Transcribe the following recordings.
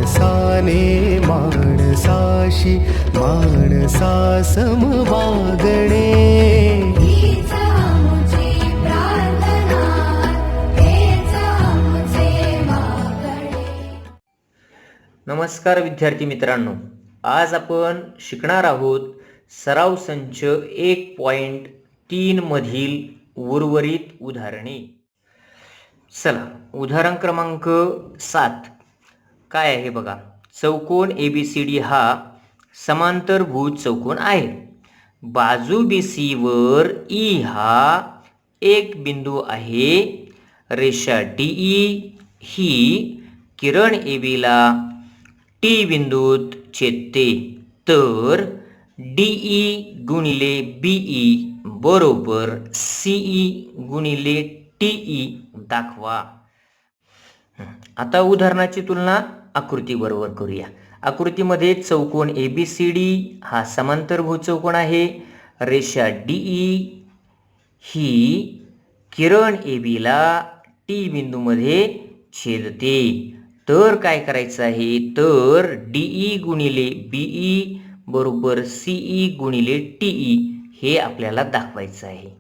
माणसाने माणसाशी माणसा सम वागणे. हीच आमुची प्रार्थना, हेच आमुचे मागणे. नमस्कार विद्यार्थी मित्रांनो, आज आपण शिकणार आहोत सराव संच 1.3 मधील उर्वरित उदाहरणे. चला, उदाहरण क्रमांक 7 काय आहे बघा. चौकोन ABCD हा समांतरभुज चौकोन आहे. बाजू BC वर E हा एक बिंदू आहे. रेषा DE ही किरण AB ला T बिंदूत छेदते. तर DE गुणिले BE बरोबर CE गुणिले TE दाखवा. आता उदाहरणाची तुलना आकृती बरोबर करूया. आकृतीमध्ये चौकोन ABCD हा समांतरभुज चौकोन आहे. रेषा DE ही किरण AB ला T बिंदूमध्ये छेदते. तर काय करायचं आहे, तर DE गुणिले BE बरोबर CE गुणिले TE हे आपल्याला दाखवायचं आहे.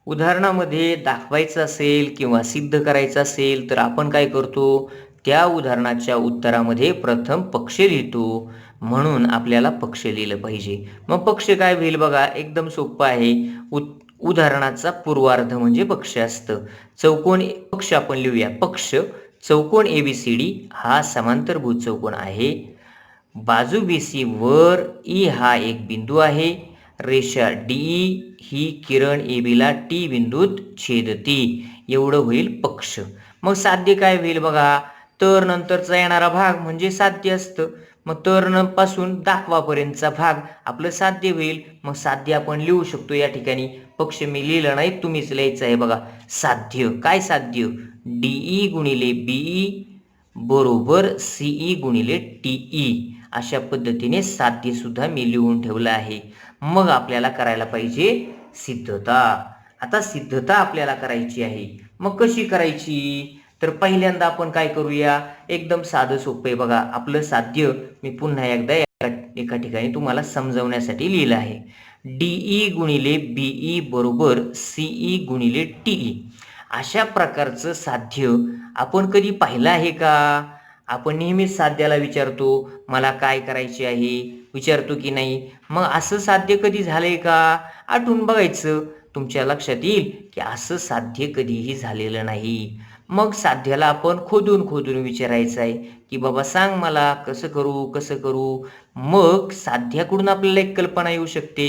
उदाहरणामध्ये दाखवायचं असेल किंवा सिद्ध करायचं असेल तर आपण काय करतो, त्या उदाहरणाच्या उत्तरामध्ये प्रथम पक्ष लिहितो. म्हणून आपल्याला पक्ष लिहिलं पाहिजे. मग पक्ष काय होईल बघा, एकदम सोपं आहे. उदाहरणाचा पूर्वार्ध म्हणजे पक्ष असतं. चौकोन पक्ष आपण लिहूया. पक्ष चौकोन ABCD हा समांतरभुज चौकोन आहे. बाजू BC वर E हा एक बिंदू आहे. रेषा DE ही किरण AB ला T बिंदूत छेदते. एवढं होईल पक्ष. मग साध्य काय होईल बघा, तर नंतरचा येणारा भाग म्हणजे साध्य असतं. मग तर पासून दाखवापर्यंतचा भाग आपलं साध्य होईल. मग साध्य आपण लिहू शकतो. या ठिकाणी पक्ष मी लिहिलं नाही, तुम्हीच लिहायचं आहे बघा. साध्य काय, साध्य DE गुणिले BE बरोबर CE गुणिले TE. अशा पद्धतीने साध्य सुद्धा मी लिहून ठेवलं आहे. मग आपल्याला करायला पाहिजे सिद्धता. आता सिद्धता आपल्याला करायची आहे. मग कशी करायची, तर पहिल्यांदा आपण काय करूया, एकदम साधं सोपं आहे बघा. आपलं साध्य मी पुन्हा एकदा एका ठिकाणी तुम्हाला समजवण्यासाठी लिहिलं आहे. DE गुणिले BE बरोबर CE गुणिले TE. अशा प्रकारचं साध्य आपण कधी पाहिलं आहे का? आपण नेहमीच साध्याला विचारतो मला काय करायचे आहे, विचारतो की नाही. मग असं साध्य कधी झालंय का, आठवून बघायचं. तुमच्या लक्षात येईल की असं साध्य कधीही झालेलं नाही. मग साध्याला आपण खोदून खोदून विचारायचं आहे की बाबा सांग मला कसं करू कसं करू. मग साध्याकडून आपल्याला एक कल्पना येऊ शकते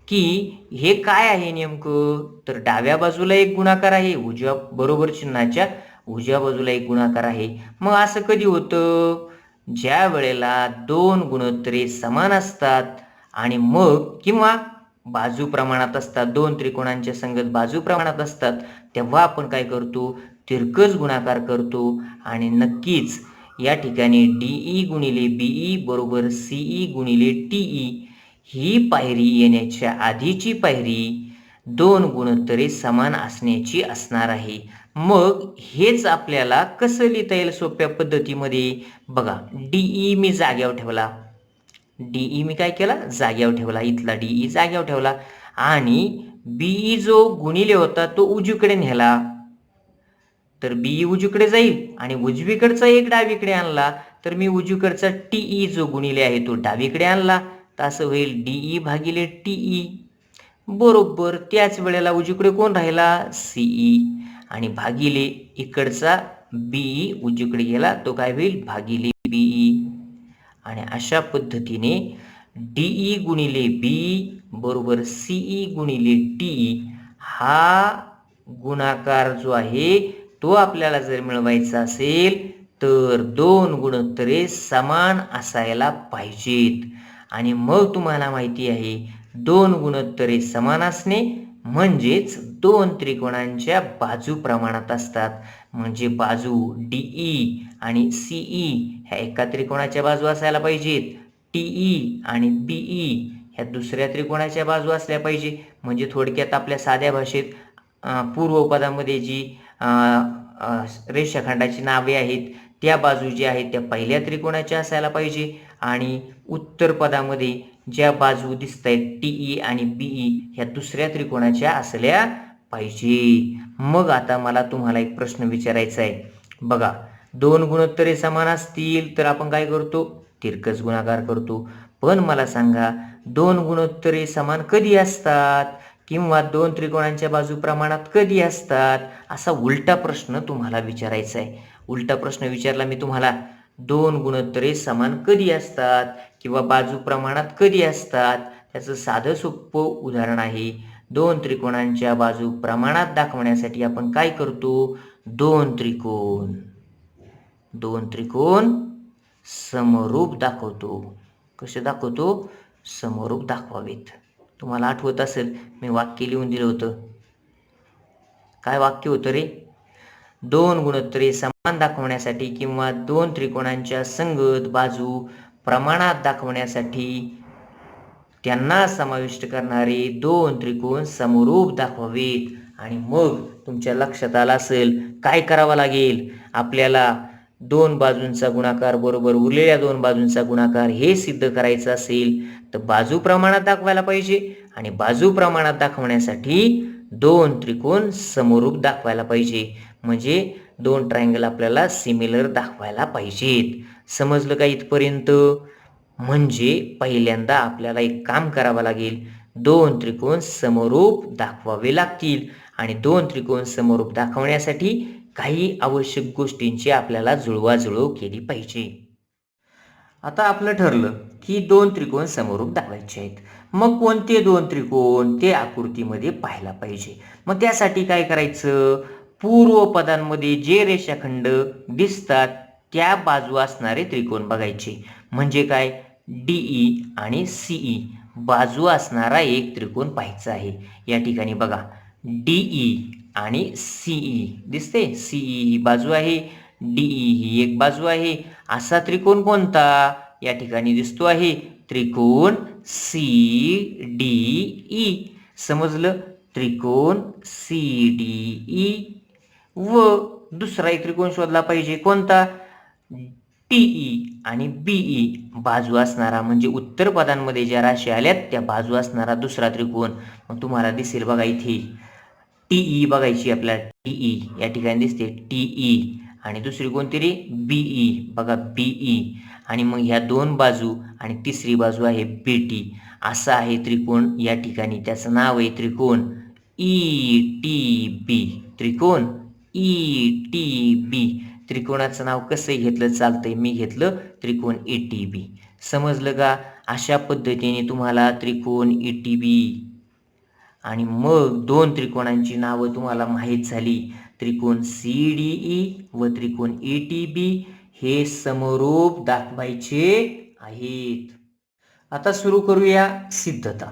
की हे काय आहे नेमकं. तर डाव्या बाजूला एक गुणाकार आहे, उजव्या बरोबर चिन्हाच्या उजव्या बाजूला एक गुणाकार आहे. मग असं कधी होतं, ज्या वेळेला दोन गुणोत्तरे समान असतात आणि मग किंवा बाजू प्रमाणात असतात, दोन त्रिकोणांच्या संगत बाजू प्रमाणात असतात, तेव्हा आपण काय करतो, तिरकस गुणाकार करतो. आणि नक्कीच या ठिकाणी DE गुणिले BE बरोबर CE गुणिले TE ही पायरी येण्याच्या आधीची पायरी दोन गुणोत्तरे समान असण्याची असणार आहे. मग हेच आपल्याला कसं लिहिता येईल सोप्या पद्धतीमध्ये बघा. DE मी जाग्यावर ठेवला, DE मी काय केला, जाग्यावर ठेवला. इथला DE जाग्यावर ठेवला आणि BE जो गुणिले होता तो उजवीकडे नेला. तर BE उजवीकडे जाईल आणि उजवीकडचा एक डावीकडे आणला. तर मी उजवीकडचा TE जो गुणिले आहे तो डावीकडे आणला. तर असं होईल DE भागिले TE बरोबर. त्याच वेळेला उजवीकडे कोण राहिला, CE आणि भागिले इकडचा BE उजवीकडे गेला तो काय होईल भागिले BE. आणि अशा पद्धतीने DE गुणिले BE बरोबर CE गुणिले TE हा गुणाकार जो आहे तो आपल्याला जर मिळवायचा असेल तर दोन गुणोत्तरे समान असायला पाहिजेत. आणि मग तुम्हाला माहिती आहे दोन गुणोत्तरे समान असणे म्हणजेच दोन त्रिकोणांच्या बाजू प्रमाणात असतात. म्हणजे बाजू DE आणि CE ह्या एका त्रिकोणाच्या बाजू असायला पाहिजेत. TE आणि BE ह्या दुसऱ्या त्रिकोणाच्या बाजू असल्या पाहिजे. म्हणजे थोडक्यात आपल्या साध्या भाषेत पूर्वपदामध्ये जी रेषाखंडाची नावे आहेत त्या बाजू ज्या आहेत त्या पहिल्या त्रिकोणाच्या असायला पाहिजे आणि उत्तर पदामध्ये ज्या बाजू दिसत आहेत टीई आणि बीई ह्या दुसऱ्या त्रिकोणाच्या असल्या पाहिजे. मग आता मला तुम्हाला एक प्रश्न विचारायचा आहे. बघा, दोन गुणोत्तरे समान असतील तर आपण काय करतो? तिरकस गुणाकार करतो. पण मला सांगा, दोन गुणोत्तरे समान कधी असतात किंवा दोन त्रिकोणांच्या बाजू प्रमाणात कधी असतात? असा उलटा प्रश्न तुम्हाला विचारायचा आहे. उलटा प्रश्न विचारला मी तुम्हाला, दोन गुणोत्तरे समान कधी असतात किंवा बाजू प्रमाणात कधी असतात? त्याचं साधं सोपं उदाहरण आहे. दोन त्रिकोणांच्या बाजू प्रमाणात दाखवण्यासाठी आपण काय करतो? दोन त्रिकोण समरूप दाखवतो. कसे दाखवतो? समरूप दाखवावेत. तुम्हाला आठवत असेल मी वाक्य लिहून दिलं होतं. काय वाक्य होतं रे? दोन गुणोत्तरे समान दाखवण्यासाठी किंवा दोन त्रिकोणांच्या संगत बाजू प्रमाणात दाखवण्यासाठी त्यांना समाविष्ट करणारे दोन त्रिकोण समरूप दाखवावेत. आणि मग तुमच्या लक्षात आलं असेल काय करावं लागेल? आपल्याला दोन बाजूंचा गुणाकार बरोबर उरलेल्या दोन बाजूंचा गुणाकार हे सिद्ध करायचं असेल तर बाजू प्रमाणात दाखवायला पाहिजे आणि बाजू प्रमाणात दाखवण्यासाठी दोन त्रिकोण समरूप दाखवायला पाहिजे. म्हणजे दोन ट्रायंगल आपल्याला सिमिलर दाखवायला पाहिजेत. समजलं का इथपर्यंत? म्हणजे पहिल्यांदा आपल्याला एक काम करावं लागेल, दोन त्रिकोण समरूप दाखवावे लागतील आणि दोन त्रिकोण समरूप दाखवण्यासाठी काही आवश्यक गोष्टींची आपल्याला जुळवाजुळव केली पाहिजे. आता आपलं ठरलं की दोन त्रिकोण समरूप दाखवायचे आहेत. मग कोणते दोन त्रिकोण ते आकृतीमध्ये पाहायला पाहिजे. मग त्यासाठी काय करायचं? पूर्व पदांमध्ये जे रेषाखंड दिसतात त्या बाजू असणारे त्रिकोण बघायचे. म्हणजे काय? डीई आणि सीई बाजू असणारा एक त्रिकोण पाहायचा आहे. या ठिकाणी बघा, डीई आणि सीई दिसते. सीई ही बाजू आहे, डीई ही एक बाजू आहे. असा त्रिकोण कोणता? या ठिकाणी दिसतो आहे त्रिकोण सी डी ई. समजलं? त्रिकोण सी डी ई. व दुसरा एक त्रिकोण शोधला पाहिजे. कोणता? टीई आणि बीई बाजू असणारा, म्हणजे उत्तर पदांमध्ये ज्या राशी आल्यात त्या बाजू असणारा दुसरा त्रिकोण. मग तुम्हाला दिसेल बघा इथे टीई बघायची आपल्याला. टीई या ठिकाणी दिसते टीई आणि दुसरी कोणती रे? बीई. बघा बीई. आणि मग ह्या दोन बाजू आणि तिसरी बाजू आहे बीटी. असा आहे त्रिकोण या ठिकाणी. त्याचं नाव आहे त्रिकोण ई टी बी. त्रिकोण ई टी बी. त्रिकोणाचं नाव कसं घेतलं चालतंय? मी घेतलं त्रिकोण ई टी बी. समजलं का? अशा पद्धतीने तुम्हाला त्रिकोण ई टी बी आणि मग दोन त्रिकोणांची नावं तुम्हाला माहीत झाली. त्रिकोण सी डी ई व त्रिकोण ई टी बी हे समरूप दाखवायचे आहेत. आता सुरू करूया सिद्धता.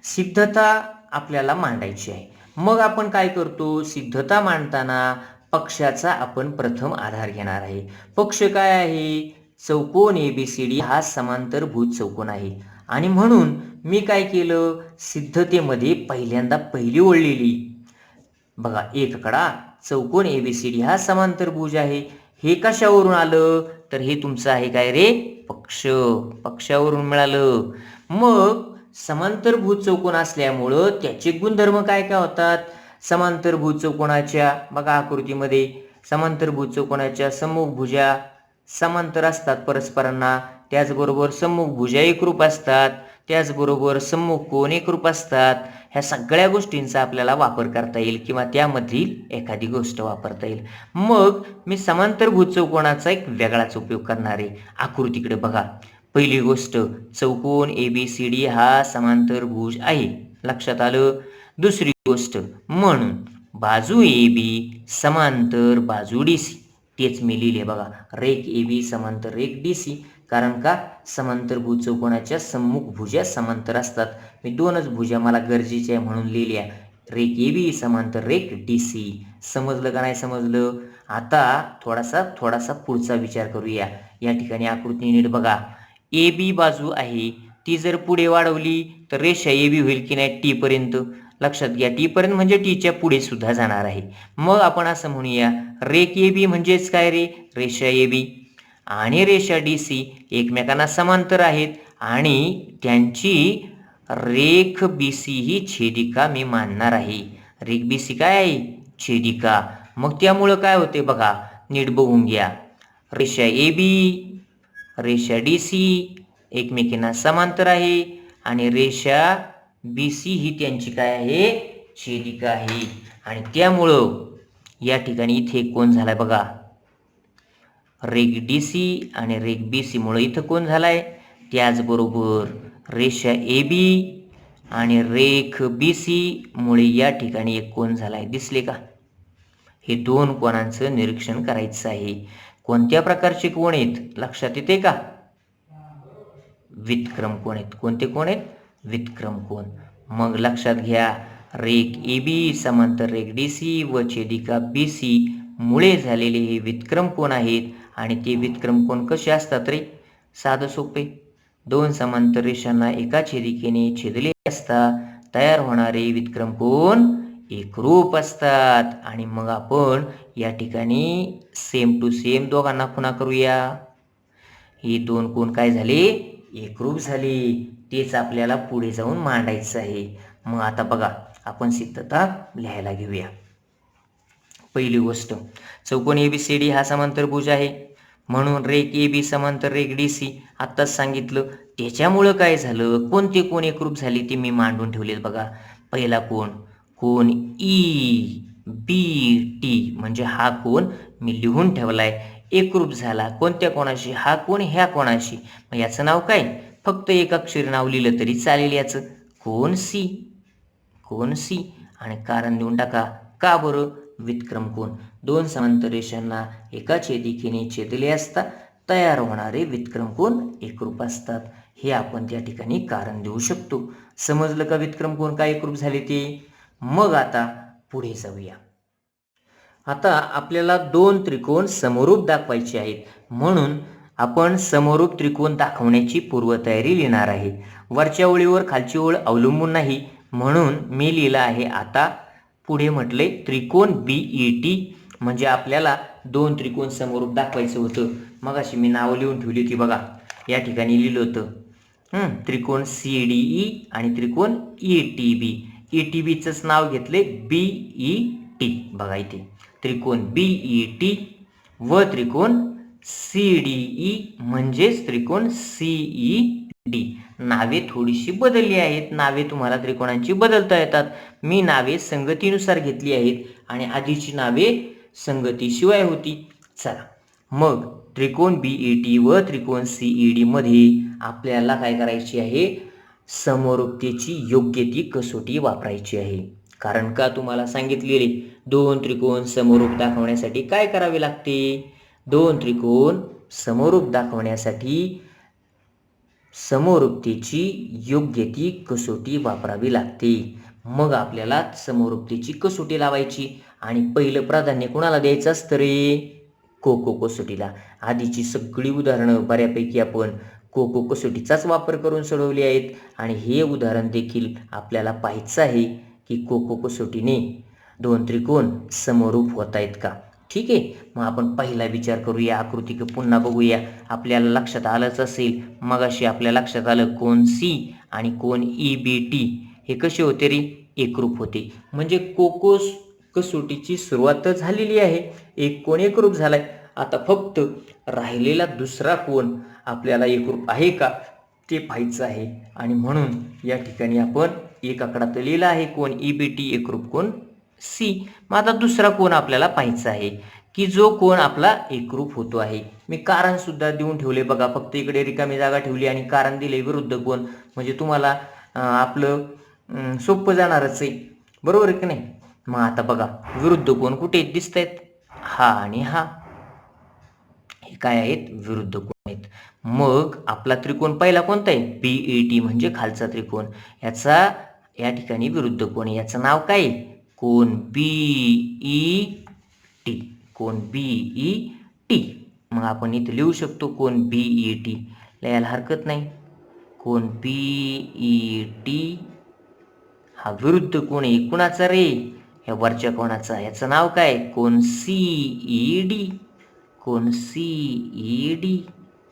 सिद्धता आपल्याला मांडायची आहे. मग आपण काय करतो? सिद्धता मांडताना पक्षाचा आपण प्रथम आधार घेणार आहे. पक्ष काय आहे? चौकोन एबीसीडी हा समांतरभुज चौकोन आहे. आणि म्हणून मी काय केलं? सिद्धतेमध्ये पहिल्यांदा पहिली ओळ लिहिली. बघा, एक कडा चौकोन एबीसीडी हा समांतरभुज आहे. हे कशावरून आलं? तर हे तुमचं आहे काय रे? पक्ष. पक्षावरून मिळालं. मग समांतरभुज चौकोन असल्यामुळं त्याचे गुणधर्म काय काय होतात? समांतरभुज चौकोनाच्या बघा आकृतीमध्ये समांतरभुज चौकोनाच्या सम्मुख भुजा समांतर असतात परस्परांना. त्याचबरोबर सम्मुख भुजा एकरूप असतात. त्याचबरोबर सम्मुख कोन एकरूप असतात. ह्या सगळ्या गोष्टींचा आपल्याला वापर करता येईल किंवा त्यामधील एखादी गोष्ट वापरता येईल. मग मी समांतरभुज चौकोनाचा एक वेगळाच उपयोग करणार आहे. आकृतीकडे बघा. पहिली गोष्ट, चौकोन एबीसीडी हा समांतरभुज आहे. लक्षात आलं? दुसरी गोष्ट, म्हणून बाजू ए बी समांतर बाजू डी सी. तेच मी लिहिले बघा, रेख ए बी समांतर रेख डी सी. कारण का? समांतरभुज चौकोनाच्या सम्मुख भुजा समांतर असतात. मी दोनच भुजा मला गरजेच्या आहे म्हणून लिहिल्या. रेख ए बी समांतर रेख डी सी. समजलं का नाही समजलं? आता थोडासा पुढचा विचार करूया. या ठिकाणी आकृती नीट बघा. ए बी बाजू आहे, ती जर पुढे वाढवली तर रेषा ए बी होईल की नाही टी पर्यंत. लक्षात घ्या, टी पर्यंत म्हणजे टीच्या पुढे सुद्धा जाणार आहे. मग आपण असं म्हणूया, रेख ए बी म्हणजेच काय रे, रेषा ए बी आणि रेषा डी सी एकमेकांना समांतर आहेत आणि त्यांची रेख बी सी ही छेदिका मी मानणार आहे. रेख बी सी काय आहे, छेदिका. मग त्यामुळं काय होते बघा, नीट बघून घ्या. रेषा ए बी रेषा डी सी एकमेकींना समांतर आहे आणि रेषा बी सी ही त्यांची काय आहे, छेदिका आहे. आणि त्यामुळं या ठिकाणी इथे कोण झालाय बघा, रेख डी सी आणि रेख बी सी मुळे इथं कोण झालाय. त्याचबरोबर रेषा ए बी आणि रेख बी सी मुळे या ठिकाणी एक कोण झालाय, दिसले का. हे दोन कोणांचं निरीक्षण करायचं आहे. कोणत्या प्रकारचे कोण आहेत लक्षात येते का, व्युत्क्रम कोण आहेत. कोणते कोण आहेत, व्युत्क्रम कोण. मग लक्षात घ्या, रेख ए बी समांतर रेख डी सी व छेदिका बी सी मुळे झालेले हे व्युत्क्रम कोण आहेत. आणि ते व्युत्क्रम कोण कसे असतात रे, साधं सोपे, दोन समांतर रेषांना एका छेदिकेने छेदले असता तयार होणारे व्युत्क्रम कोण एकरूप असतात. आणि मग आपण या ठिकाणी सेम टू सेम दोघांना खुणा करूया. हे दोन कोण काय झाले, एकरूप झाले. तेच आपल्याला पुढे जाऊन मांडायचं आहे. मग आता बघा, आपण सिद्धता लिहायला घेऊया. पहिली गोष्ट, चौकोन ABCD हा समांतरभुज आहे म्हणून रेख ए बी समांतर रेख डी सी आत्ताच सांगितलं. त्याच्यामुळं काय झालं, कोणते कोण एकरूप झाले ते मी मांडून ठेवलेत बघा. पहिला कोण, कोण ई बी टी म्हणजे हा कोण मी लिहून ठेवलाय, एकरूप झाला. कोणत्या कोणाशी, हा कोण ह्या कोणाशी. मग याचं नाव काय, फक्त एक अक्षरी नाव लिहिलं तरी चालेल याचं, कोण सी. कोण सी आणि कारण देऊन टाका. का बरं, व्युत्क्रम कोण दोन समांतर रेषांना एका छेदिकेने छेदले असता तयार होणारे व्युत्क्रम कोण एकरूप असतात. हे आपण त्या ठिकाणी कारण देऊ शकतो. समजलं का व्युत्क्रम कोण काय एकरूप झाले ते. मग आता पुढे जाऊया. आता आपल्याला दोन त्रिकोण समरूप दाखवायचे आहेत म्हणून आपण समरूप त्रिकोण दाखवण्याची पूर्वतयारी लिहिणार आहे. वरच्या ओळीवर खालची ओळ अवलंबून नाही म्हणून मी लिहिलं आहे. आता पुढे म्हटले त्रिकोण BET म्हणजे आपल्याला दोन त्रिकोण समरूप दाखवायचं होतं. मग अशी मी नावं लिहून ठेवली होती बघा, या ठिकाणी लिहिलं होतं त्रिकोण CDE आणि त्रिकोण ETB. ETBचंच नाव घेतले BET. बघा इथे त्रिकोण BET व त्रिकोण CDE म्हणजेच त्रिकोण CED. नावे थोडीशी बदलली आहेत. नावे तुम्हाला त्रिकोणांची बदलता येतात. मी नावे संगतीनुसार घेतली आहेत आणि आधीची नावे संगतीशिवाय होती. चला मग त्रिकोण BET व त्रिकोण CED मध्ये आपल्याला काय करायची आहे, समरूपतेची योग्य ती कसोटी वापरायची आहे. कारण का तुम्हाला सांगितलेले दोन त्रिकोण समरूप दाखवण्यासाठी काय करावे लागते, दोन त्रिकोण समरूप दाखवण्यासाठी समरूपतेची योग्य ती कसोटी वापरावी लागते. मग आपल्याला समरूपतेची कसोटी लावायची आणि पहिलं प्राधान्य कोणाला द्यायचं असतं रे, कोको कसोटीला. आधीची सगळी उदाहरणं बऱ्यापैकी आपण कोको कसोटीचाच वापर करून सोडवली आहेत आणि हे उदाहरण देखील आपल्याला पाहायचं आहे की कोको कसोटीने दोन त्रिकोण समरूप होत आहेत का. ठीक आहे, मग आपण पहिला विचार करूया. आकृती पुन्हा बघूया. आपल्याला लक्षात आलंच असेल, मगाशी आपल्या लक्षात आलं कोण सी आणि कोण EBT हे कसे होते रे, एकरूप होते. म्हणजे कोको कसोटीची सुरुवात झालेली आहे, एक कोण एकरूप झालाय. आता फक्त राहिलेला दुसरा कोण आपल्याला एकरूप आहे का ते पाहायचं आहे आणि म्हणून या ठिकाणी आपण एक आकडा तर लिहिला आहे कोण EBT एकरूप कोण सी. मग आता दुसरा कोण आपल्याला पाहायचा आहे की जो कोण आपला एकरूप होतो आहे. मी कारण सुद्धा देऊन ठेवले बघा, फक्त इकडे रिकामी जागा ठेवली आणि कारण दिले विरुद्ध कोण, म्हणजे तुम्हाला आपलं सोपं जाणारच आहे, बरोबर आहे की नाही. मग आता बघा विरुद्ध कोण कुठे दिसत आहेत, हा आणि हा, हे काय आहेत, विरुद्ध कोण आहेत. मग आपला त्रिकोण पहिला कोणता आहे, BET म्हणजे खालचा त्रिकोण. याचा या ठिकाणी विरुद्ध कोण, याचं नाव काय, कोण BET. कोण BET. मग आपण इथे लिहू शकतो कोण BET, लिहायला हरकत नाही. कोण BET हा विरुद्ध कोण आहे कुणाचा रे, ह्या वरच्या कोणाचा, याचं नाव काय, कोन CED. कोन CED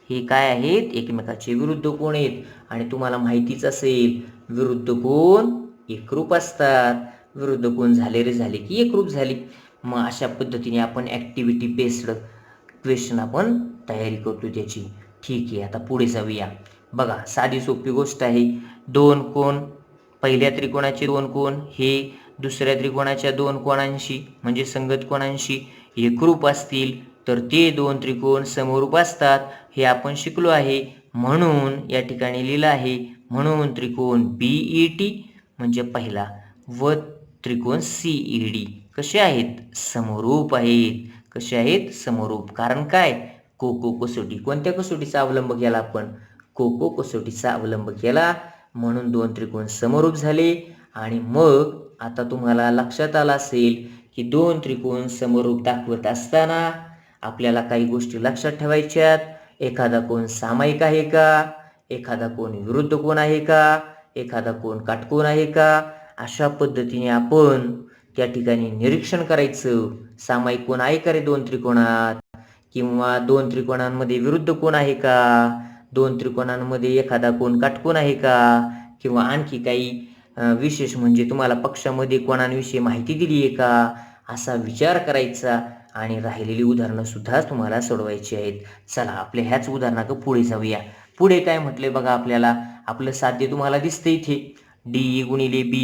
हे काय आहेत, एकमेकाचे विरुद्ध कोण आहेत. आणि तुम्हाला माहितीच असेल विरुद्ध कोण एकरूप असतात, विरुद्ध कोण झाले रे झाले की एकरूप झाले. मग अशा पद्धतीने आपण ॲक्टिव्हिटी बेस्ड क्वेश्चन आपण तयारी करतो त्याची. ठीक आहे, आता पुढे जाऊया. बघा साधी सोपी गोष्ट आहे. दोन कोण, पहिल्या त्रिकोणाचे दोन कोण हे दुसऱ्या त्रिकोणाच्या दोन कोणांशी म्हणजे संगत कोणांशी एकरूप असतील तर ते दोन त्रिकोण समरूप असतात, हे आपण शिकलो आहे. म्हणून या ठिकाणी लिहिलं आहे, म्हणून त्रिकोण BET म्हणजे पहिला व त्रिकोण CED कसे आहेत, समरूप आहेत. कसे आहेत, समरूप. कारण काय, कोको कसोटी. कोणत्या कसोटीचा अवलंब केला आपण, कोको कसोटीचा अवलंब केला, म्हणून दोन त्रिकोण समरूप झाले. आणि मग आता तुम्हाला लक्षात आलं असेल की दोन त्रिकोण समरूप दाखवत असताना आपल्याला काही गोष्टी लक्षात ठेवायच्यात. एखादा कोण सामायिक आहे का, एखादा कोण विरुद्ध कोण आहे का, एखादा कोण काटकोन आहे का, अशा पद्धतीने आपण त्या ठिकाणी निरीक्षण करायचं. सामायिक कोण आहे का रे दोन त्रिकोणात, किंवा दोन त्रिकोणांमध्ये विरुद्ध कोण आहे का, दोन त्रिकोणांमध्ये एखादा कोण काटकोन आहे का, किंवा आणखी काही विशेष म्हणजे तुम्हाला पक्षामध्ये कोणांविषयी माहिती दिली आहे का, असा विचार करायचा. आणि राहिलेली उदाहरणं सुद्धा तुम्हाला सोडवायची आहेत. चला आपल्या ह्याच उदाहरणाकडे पुढे जाऊया. पुढे काय म्हटलंय बघा, आपल्याला आपलं साध्य तुम्हाला दिसतं इथे, DE गुणिले B.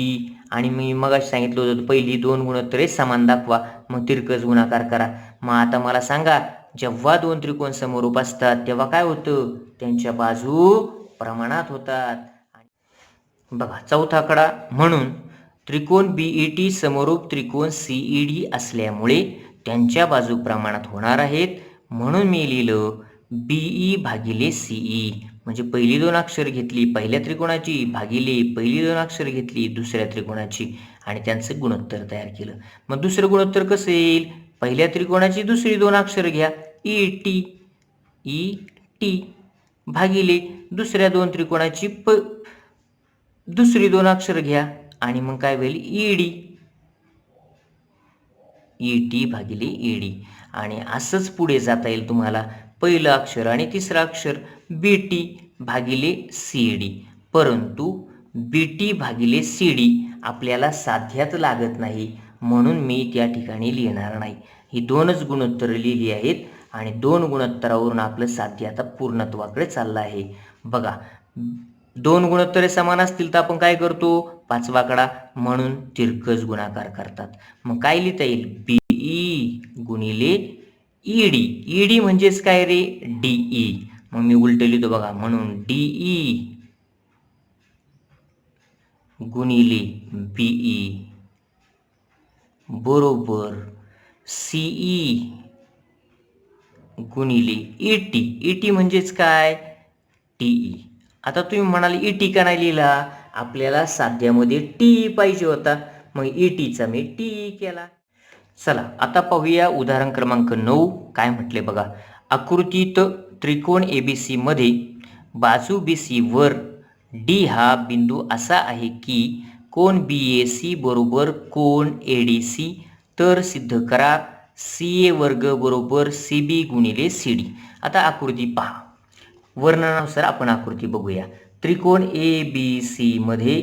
आणि मी मगाशी सांगितलं होतं पहिली दोन गुणोत्तरे समान दाखवा, मग तिरकस गुणाकार करा. मग आता मला सांगा, जेव्हा दोन त्रिकोण समरूप असतात तेव्हा काय होतं, त्यांच्या बाजू प्रमाणात होतात. बघा चौथा आकडा, म्हणून त्रिकोण BET समरूप त्रिकोण CED असल्यामुळे त्यांच्या बाजू प्रमाणात होणार आहेत. म्हणून मी लिहिलं BE भागिले CE. म्हणजे पहिली दोन अक्षर घेतली पहिल्या त्रिकोणाची भागिले पहिली दोन अक्षर घेतली दुसऱ्या त्रिकोणाची आणि त्यांचं गुणोत्तर तयार केलं. मग दुसरं गुणोत्तर कसं येईल, पहिल्या त्रिकोणाची दुसरी दोन अक्षर घ्या ET भागिले दुसऱ्या दोन त्रिकोणाची दुसरी दोन अक्षर घ्या आणि मग काय होईल ET भागिले ED. आणि असंच पुढे जाता येईल तुम्हाला. पहिलं अक्षर आणि तिसरं अक्षर BT भागिले CD. परंतु BT भागिले CD आपल्याला साध्यात लागत नाही, म्हणून मी त्या ठिकाणी लिहिणार नाही. ही दोनच गुणोत्तरं लिहिली आहेत आणि दोन गुणोत्तरावरून आपलं साध्य आता पूर्णत्वाकडे चाललं आहे. बघा दोन गुणोत्तरे समान असतील तर आपण काय करतो, पाचवा आकडा म्हणून तिरकस गुणाकार करतात. मग काय लिहिता येईल, BE गुणिले ED म्हणजेच काय रे DE. मग मी उलट लिहितो बघा, म्हणून DE गुणिले BE बरोबर CE गुणिले ET म्हणजेच काय TE. आता तुम्ही म्हणाल ET का नाही लिहिला, आपल्याला साध्यामध्ये TE पाहिजे होता, मग ETचा मी TE केला. चला आता पाहूया उदाहरण क्रमांक 9. काय म्हटले बघा, आकृतीत त्रिकोण ABC मध्ये बाजू BC वर D हा बिंदू असा आहे की कोन BAC बरोबर कोन ADC, तर सिद्ध करा CA वर्ग बरोबर CB गुणिले CD. आता आकृती पहा, वर्णनानुसार आपण आकृती बघूया. त्रिकोण ABC मध्ये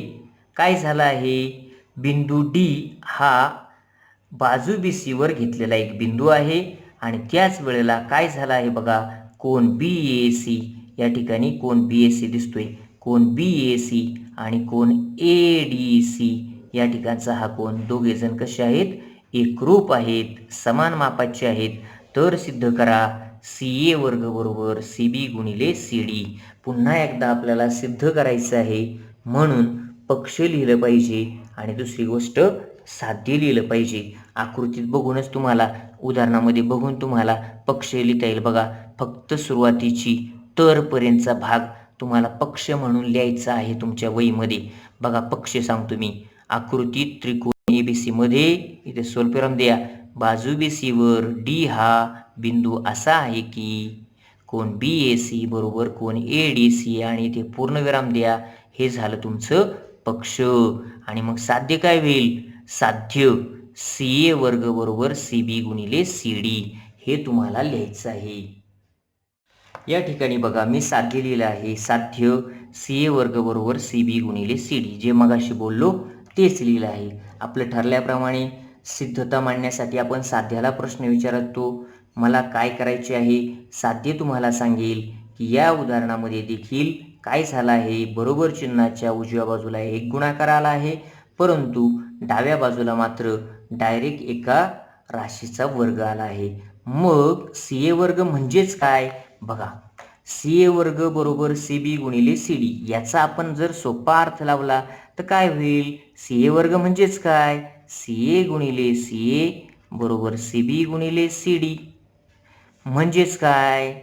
काय झालं आहे, बिंदू D हा बाजू BC वर घेतलेला एक बिंदू आहे आणि त्याच वेळेला काय झालं आहे बघा, कोन BAC, या ठिकाणी कोन BAC दिसतोय, कोन BAC आणि कोन ADC या ठिकाणचा हा कोन दोघे जण कसे आहेत, एकरूप आहेत, समान मापाचे आहेत. तर सिद्ध करा CA वर्ग बरोबर CB गुणिले CD. पुन्हा एकदा आपल्याला सिद्ध करायचं आहे, म्हणून पक्ष लिहिलं पाहिजे आणि दुसरी गोष्ट साध्य लिहिलं पाहिजे. आकृतीत बघूनच तुम्हाला, उदाहरणामध्ये बघून तुम्हाला पक्ष लिहिता येईल. बघा फक्त सुरुवातीची तर पर्यंतचा भाग तुम्हाला पक्ष म्हणून लिहायचा आहे तुमच्या वहीमध्ये. बघा पक्ष सांगतो मी, आकृतीत त्रिकोण ABC मध्ये इथे स्वल्पविराम द्या, बाजू BC वर D हा बिंदू असा आहे की कोन BAC बरोबर कोन ADC आणि इथे पूर्णविराम द्या. हे झालं तुमचं पक्ष. आणि मग साध्य काय होईल? साध्य CA वर्ग बरोबर CB गुणिले CD. हे तुम्हाला लिहायचं आहे. या ठिकाणी बघा मी साध्य लिहिलं आहे. साध्य CA वर्ग बरोबर CB गुणिले CD. जे मगाशी बोललो तेच लिहिलं आहे. आपलं ठरल्याप्रमाणे सिद्धता मांडण्यासाठी आपण साध्याला प्रश्न विचारतो. मला काय करायचे आहे? साध्य तुम्हाला सांगेल की या उदाहरणामध्ये देखील काय झालं आहे? बरोबर चिन्हाच्या उजव्या बाजूला एक गुणाकार आला आहे, परंतु डाव्या बाजूला मात्र डायरेक्ट एका राशीचा वर्ग आला आहे. मग CA वर्ग म्हणजेच काय? बघा, CA वर्ग बरोबर CB गुणिले CD. याचा आपण जर सोपा अर्थ लावला तर काय होईल? CA वर्ग म्हणजेच काय? CA गुणिले CA बरोबर CB गुणिले CD. म्हणजेच काय?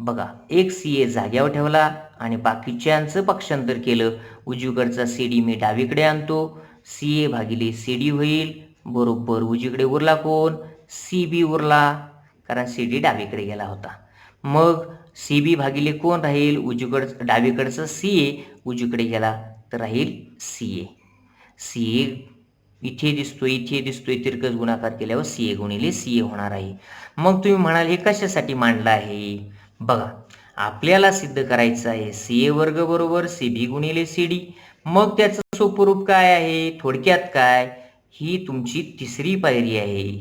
बघा, एक CA जाग्यावर ठेवला आणि बाकीच्यांचं पक्षांतर केलं. उजवीकडचा CD मी डावीकडे आणतो. CA भागिले CD होईल. बरोबर उजवीकडे उरला कोण? CB उरला, कारण CD डावीकडे गेला होता. मग CB भागिले कोण राहील? डावीकडचं CA उजवीकडे गेला तर राहील CA. CA इथे दिसतोय तिरकस गुणाकार केल्यावर CA गुणिले CA होणार आहे. मग तुम्ही म्हणाल हे कशासाठी मांडलं आहे? बघा, आपल्याला सिद्ध करायचं आहे CA वर्ग बरोबर CB गुणिले CD. मग त्याचं सोपं रूप काय आहे? थोडक्यात काय? ही तुमची तिसरी पायरी आहे,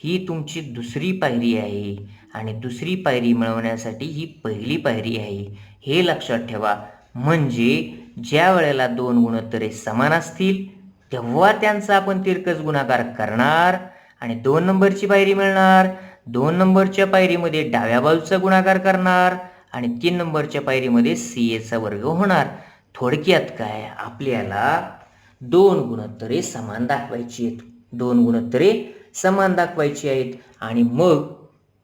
ही तुमची दुसरी पायरी आहे, आणि दुसरी पायरी मिळवण्यासाठी ही पहिली पायरी आहे. हे लक्षात ठेवा. म्हणजे ज्या वेळेला दोन गुणोत्तरे समान असतील तेव्हा त्यांचा आपण तिरकस गुणाकार करणार आणि 2 नंबरची पायरी मिळणार. 2 नंबरच्या पायरीमध्ये डाव्या बाजूचा गुणाकार करणार आणि 3 नंबरच्या पायरीमध्ये CAचा वर्ग होणार. थोडक्यात काय? आपल्याला 2 गुणोत्तरे समान दाखवायची आहेत. 2 गुणोत्तरे समान दाखवायची आहेत आणि मग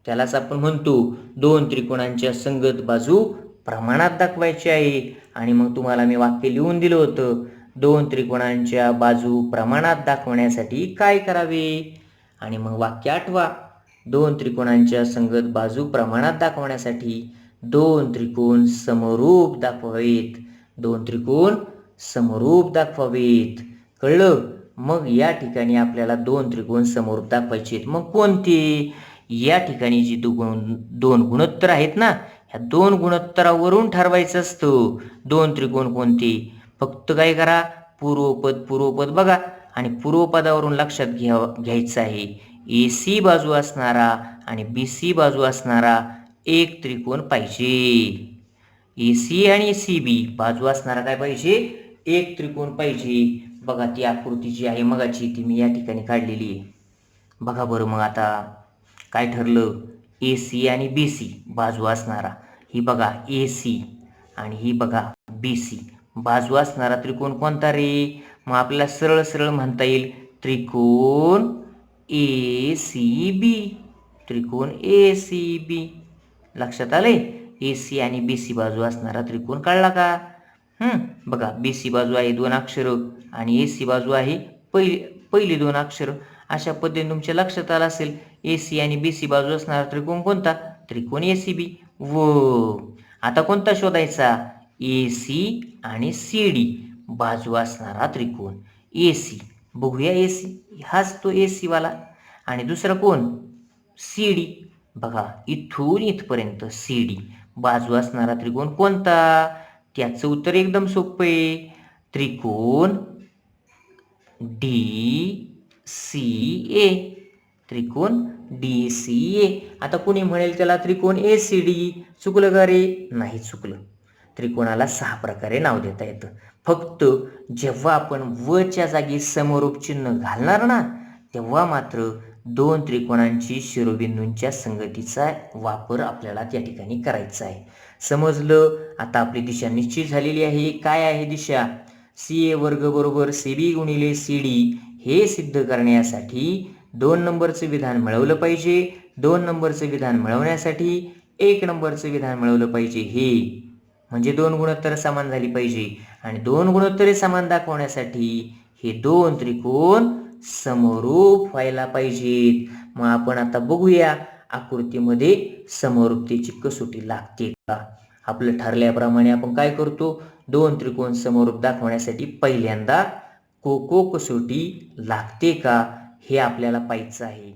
त्यालाच आपण म्हणतो 2 त्रिकोणांच्या संगत बाजू प्रमाणात दाखवायची आहे. आणि मग तुम्हाला मी वाक्य लिहून दिलं होतं, 2 त्रिकोणांच्या बाजू प्रमाणात दाखवण्यासाठी काय करावे? आणि मग वाक्य आठवा. 2 त्रिकोणांच्या संगत बाजू प्रमाणात दाखवण्यासाठी 2 त्रिकोण समरूप दाखवावेत. 2 त्रिकोण समरूप दाखवावेत. कळलं? मग या ठिकाणी आपल्याला 2 त्रिकोण समरूप दाखवायचे आहेत. मग कोणते? या ठिकाणी जी दोन गुणोत्तर आहेत ना, ह्या 2 गुणोत्तरावरून ठरवायचं असतं 2 त्रिकोण कोणते. फक्त काय करा? पूर्वपद बघा आणि पूर्वपदावरून लक्षात घ्यायचं आहे AC बाजू असणारा आणि BC बाजू असणारा एक त्रिकोण पाहिजे. AC आणि CB बाजू असणारा काय पाहिजे? एक त्रिकोण पाहिजे. बघा, ती आकृती जी आहे मगाची ती मी या ठिकाणी काढलेली आहे. बघा बरं, मग आता काय ठरलं? AC आणि BC बाजू असणारा, ही बघा AC आणि ही बघा BC बाजू असणारा त्रिकोण कोणता रे? मग आपल्याला सरळ सरळ म्हणता येईल त्रिकोण ACB. त्रिकोण ACB लक्षात आले? AC आणि BC बाजू असणारा त्रिकोण कळला का? बघा, BC बाजू आहे 2 अक्षर आणि AC बाजू आहे पहिली 2 अक्षर. अशा पद्धतीने तुमच्या लक्षात आलं असेल AC आणि BC बाजू असणारा त्रिकोण कोणता? त्रिकोण ACB. आता कोणता शोधायचा? AC आणि CD बाजू असणारा त्रिकोण AC. बघूया AC, हाच तो AC वाला. आणि दुसरा कोण? CD. बघा, इथून इथपर्यंत CD बाजू असणारा त्रिकोण कोणता? त्याचं उत्तर एकदम सोपं आहे, त्रिकोण DCA. त्रिकोण DCA. आता कुणी म्हणेल त्याला त्रिकोण ACD. चुकलं का रे? नाही चुकलं. त्रिकोणाला 6 प्रकारे नाव देता येतं. फक्त जेव्हा आपण वच्या जागी समरूप चिन्ह घालणार ना, तेव्हा मात्र 2 त्रिकोणांची शिरोबिंदूंच्या संगतीचा वापर आपल्याला त्या ठिकाणी करायचा आहे. समजलं? आता आपली दिशा निश्चित झालेली आहे. काय आहे दिशा? CA वर्ग बरोबर CB गुणिले CD हे सिद्ध करण्यासाठी 2 नंबरचं विधान मिळवलं पाहिजे. 2 नंबरचं विधान मिळवण्यासाठी 1 नंबरचं विधान मिळवलं पाहिजे. हे म्हणजे 2 गुणोत्तरे समान झाली पाहिजे आणि 2 गुणोत्तरे समान दाखवण्यासाठी हे 2 त्रिकोण समरूप व्हायला पाहिजेत. मग आपण आता बघूया आकृतीमध्ये समरूपतेची कसोटी लागते का. आपलं ठरल्याप्रमाणे आपण काय करतो, दोन त्रिकोण समरूप दाखवण्यासाठी पहिल्यांदा कोको कसोटी लागते का हे आपल्याला पाहायचं आहे.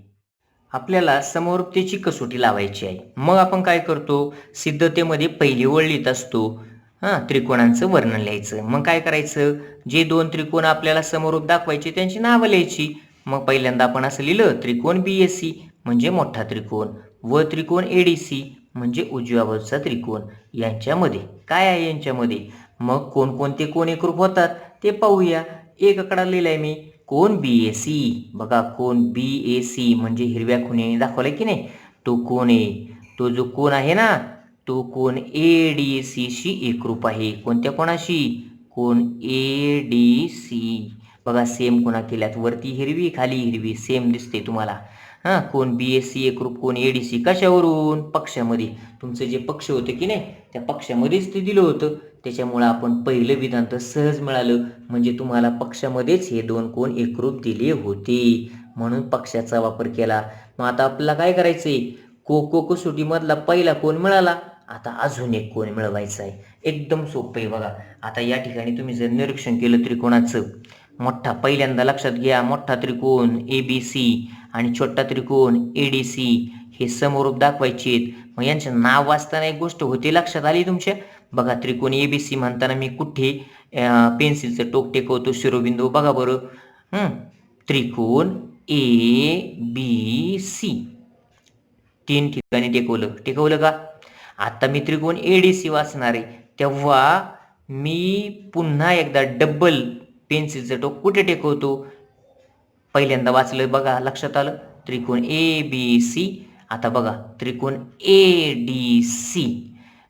आपल्याला समरूपतेची कसोटी लावायची आहे. मग आपण काय करतो, सिद्धतेमध्ये पहिली ओळ लिहित असतो. त्रिकोणांचं वर्णन लिहायचं. मग काय करायचं, जे दोन त्रिकोण आपल्याला समरूप दाखवायचे त्यांची नावं लिहायची. मग पहिल्यांदा आपण असं लिहिलं, त्रिकोण BAC म्हणजे मोठा त्रिकोण व त्रिकोण ADC म्हणजे उजव्या बाजूचा त्रिकोण. यांच्यामध्ये काय आहे, यांच्यामध्ये मग कोणकोणते कोण एकरूप होतात ते पाहूया. एक आकडा लिहिलाय मी, कोण BAC. बघा, कोण BAC म्हणजे हिरव्या खुणेने दाखवलाय की नाही, तो कोण आहे. तो जो कोण आहे ना, तो कोण ADC शी एकरूप आहे. कोणत्या कोणाशी, कोण ADC. बघा, सेम कोणा केल्यात, वरती हिरवी खाली हिरवी, सेम दिसते तुम्हाला. कोण BAC एकरूप कोण ADC कशावरून, पक्षामध्ये. तुमचं जे पक्ष होतं की नाही, त्या पक्षामध्येच ते दिलं होतं. त्याच्यामुळं आपण पहिलं विधान तर सहज मिळालं, म्हणजे तुम्हाला पक्षामध्येच हे दोन कोण एकरूप दिले होते म्हणून पक्षाचा वापर केला. मग आता आपल्याला काय करायचंय, कोको कसोटीमधला पहिला कोण मिळाला, आता अजून एक कोण मिळवायचा आहे. एकदम सोपं आहे. बघा, आता या ठिकाणी तुम्ही जर निरीक्षण केलं त्रिकोणाचं, मोठा पहिल्यांदा लक्षात घ्या, मोठा त्रिकोण ABC आणि छोटा त्रिकोण ADC हे समरूप दाखवायचे आहेत. मग यांचं नाव वाचताना एक गोष्ट होते लक्षात आली तुमच्या. बघा, त्रिकोण ABC म्हणताना मी कुठे पेन्सिलचं टोक टेकवतो, शिरोबिंदू बघा बरं. त्रिकोण ABC 3 ठिकाणी टेकवलं का. आता मी त्रिकोण ADC वाचणार आहे, तेव्हा मी पुन्हा एकदा डबल पेन्सिलचं टोक कुठे टेकवतो, पहिल्यांदा वाचलं बघा, लक्षात आलं, त्रिकोण ABC. आता बघा, त्रिकोण ADC,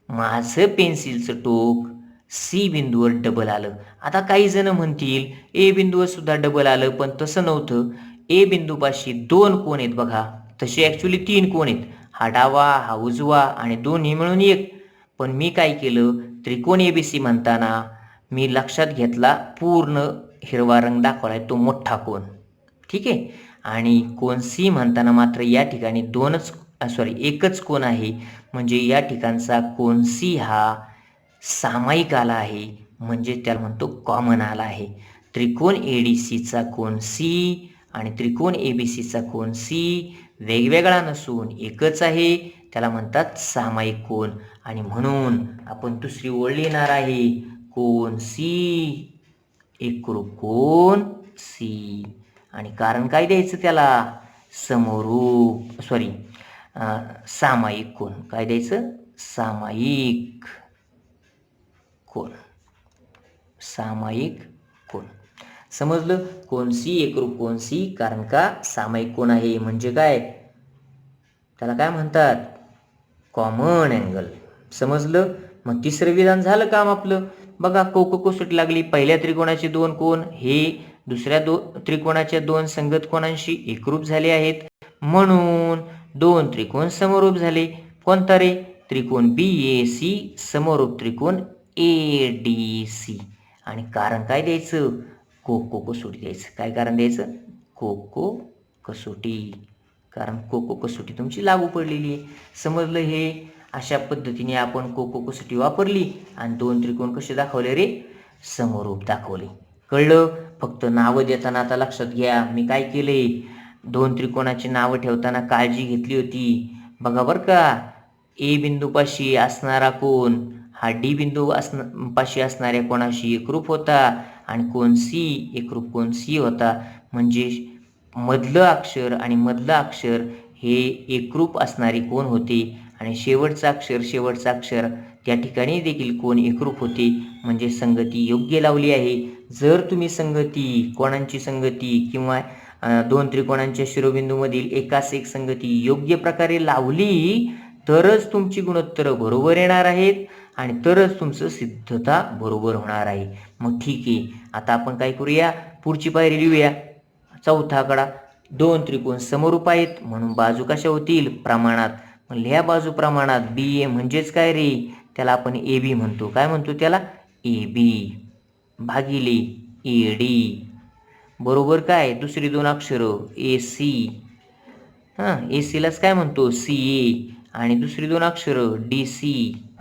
माझं पेन्सिलचं टोक C बिंदूवर डबल आलं. आता काही जण म्हणतील A बिंदूवर सुद्धा डबल आलं, पण तसं नव्हतं. A बिंदूपाशी दोन कोण आहेत बघा, तसे ॲक्च्युली 3 कोण आहेत, हा डावा हा उजवा आणि दोन्ही मिळून एक. पण मी काय केलं, त्रिकोण ABC म्हणताना मी लक्षात घेतला, पूर्ण हिरवा रंग दाखवलाय तो मोठा कोण, ठीक आहे. आणि कोण C म्हणताना मात्र या ठिकाणी एकच कोण आहे, म्हणजे या ठिकाणचा कोण C हा सामायिक आला आहे, म्हणजे त्याला म्हणतो कॉमन आला आहे. त्रिकोण ADCचा कोण C आणि त्रिकोण ABCचा कोण C वेगवेगळा नसून एकच आहे, त्याला म्हणतात सामायिक कोण. आणि म्हणून आपण दुसरी ओळ लिहिणार आहे, कोण C एकरूप कोण C. आणि कारण काय द्यायचं त्याला, सामायिक कोण. काय द्यायचं, सामायिक कोण. सामायिक कोण समजलं. कोण C एकरूप कोण C, कारण का सामायिक कोण आहे, म्हणजे काय, त्याला काय म्हणतात, कॉमन अँगल. समजलं. मग तिसरं विधान झालं काम आपलं. बघा, कोको कसोटी लागली, पहिल्या त्रिकोणाचे दोन कोण हे दुसऱ्या त्रिकोणाच्या दोन संगत कोणांशी एकरूप झाले आहेत, म्हणून दोन त्रिकोण समरूप झाले. कोणता रे, त्रिकोण BAC समरूप त्रिकोण ADC. आणि कारण काय द्यायचं, कोको कसोटी द्यायचं. काय कारण द्यायचं, कोको कसोटी, कारण कोको कसोटी तुमची लागू पडलेली आहे. समजलं हे. अशा पद्धतीने आपण कोको कसोटी वापरली आणि दोन त्रिकोण कसे दाखवले रे, समरूप दाखवले. कळलं. फक्त नावं देताना आता लक्षात घ्या, मी काय केले, दोन त्रिकोणाची नावं ठेवताना काळजी घेतली होती. बघा बरं का, A बिंदूपाशी असणारा कोण हा D बिंदू पाशी असणाऱ्या कोणाशी एकरूप होता आणि कोण C एकरूप कोण C होता, म्हणजे मधलं अक्षर आणि मधलं अक्षर हे एकरूप असणारी कोण होते आणि शेवटचं अक्षर त्या ठिकाणी देखील कोण एकरूप होते, म्हणजे संगती योग्य लावली आहे. जर तुम्ही कोणांची संगती किंवा दोन त्रिकोणांच्या शिरोबिंदूमधील एकास एक संगती योग्य प्रकारे लावली तरच तुमची गुणोत्तरं बरोबर येणार आहेत आणि तरच तुमचं सिद्धता बरोबर होणार आहे. मग ठीक आहे, आता आपण काय करूया, पुढची पायरी लिहूया. चौथा आकडा, दोन त्रिकोण समरूप आहेत म्हणून बाजू कशा होतील, प्रमाणात. मग ह्या बाजू प्रमाणात BA म्हणजेच काय रे, त्याला आपण AB म्हणतो. काय म्हणतो त्याला, AB भागिले AD बरोबर काय, दुसरी दोन अक्षरं AC, AC लाच काय म्हणतो CA आणि दुसरी दोन अक्षरं डी सी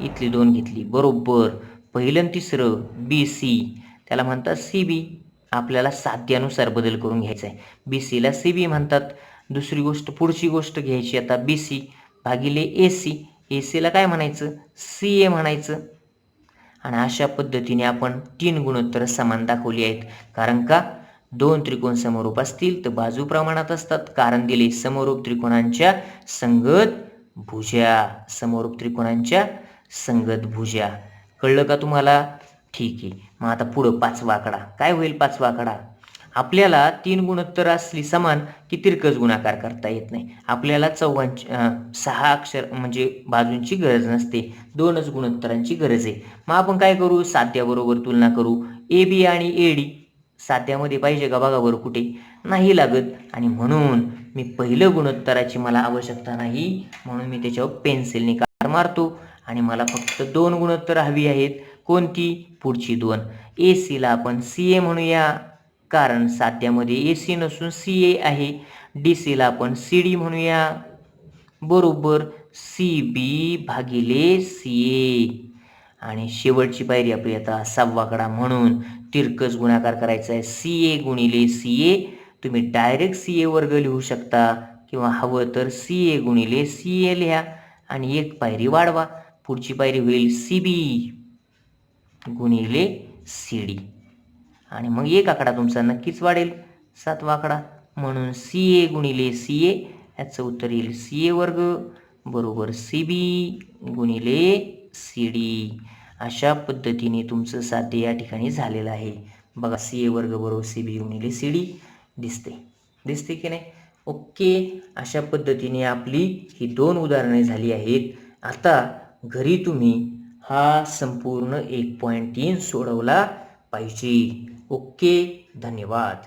इथली दोन घेतली बरोबर. पहिलं आणि तिसरं बी सी त्याला म्हणतात सी बी. आपल्याला साध्यानुसार बदल करून घ्यायचा आहे. बी सीला सी बी म्हणतात. दुसरी गोष्ट पुढची गोष्ट घ्यायची आता बी सी भागिले ए सी. ए सीला काय म्हणायचं सी ए म्हणायचं. आणि अशा पद्धतीने आपण 3 गुणोत्तर समान दाखवली आहेत. कारण का 2 त्रिकोण समरूप असतील तर बाजू प्रमाणात असतात. कारण दिले समरूप त्रिकोणांच्या संगत भुजा. समरूप त्रिकोणांच्या संगत भुजा. कळलं का तुम्हाला? ठीक आहे. मग आता पुढं 5वा आकडा काय होईल? 5वा आकडा आपल्याला 3 गुणोत्तर असली समान की तिरकस गुणाकार करता येत नाही. आपल्याला 6 अक्षर म्हणजे बाजूंची गरज नसते. 2च गुणोत्तरांची गरज आहे. मग आपण काय करू? साध्याबरोबर तुलना करू. ए बी आणि ए डी साध्यामध्ये पाहिजे का बघा बरं, कुठे नाही लागत. आणि म्हणून मी पहिलं गुणोत्तराची मला आवश्यकता नाही, म्हणून मी त्याच्यावर पेन्सिलने कार मारतो आणि मला फक्त 2 गुणोत्तर हवी आहेत. कोणती? पुढची 2. ए सीला आपण सी ए म्हणूया कारण साध्यामध्ये ए सी नसून सी ए आहे. डी सीला आपण सी डी म्हणूया बरोबर सी बी भागिले सी ए. आणि शेवटची पायरी आपली आता 6वा आकडा म्हणून तिरकस गुणाकार करायचा आहे. सी ए गुणिले सी ए. तुम्ही डायरेक्ट सी ए वर्ग लिहू शकता किंवा हवं तर सी ए गुणिले सी ए लिहा आणि एक पायरी वाढवा. पुढची पायरी होईल सी बी गुणिले सी डी. आणि मग एक आकडा तुमचा नक्कीच वाढेल 7वा आकडा. म्हणून सी ए गुणिले सी ए याचं उत्तर येईल सी ए वर्ग बरोबर सी बी गुणिले सी डी. अशा पद्धतीने तुमचं साध्य या ठिकाणी झालेलं आहे. बघा सी ए वर्ग बरोबर सी बी गुणिले सी डी दिसते की नाही? ओके. अशा पद्धतीने आपली ही 2 उदाहरणे झाली आहेत. आता घरी तुम्ही हा संपूर्ण 1.3 सोडवला पाहिजे. ओके. धन्यवाद.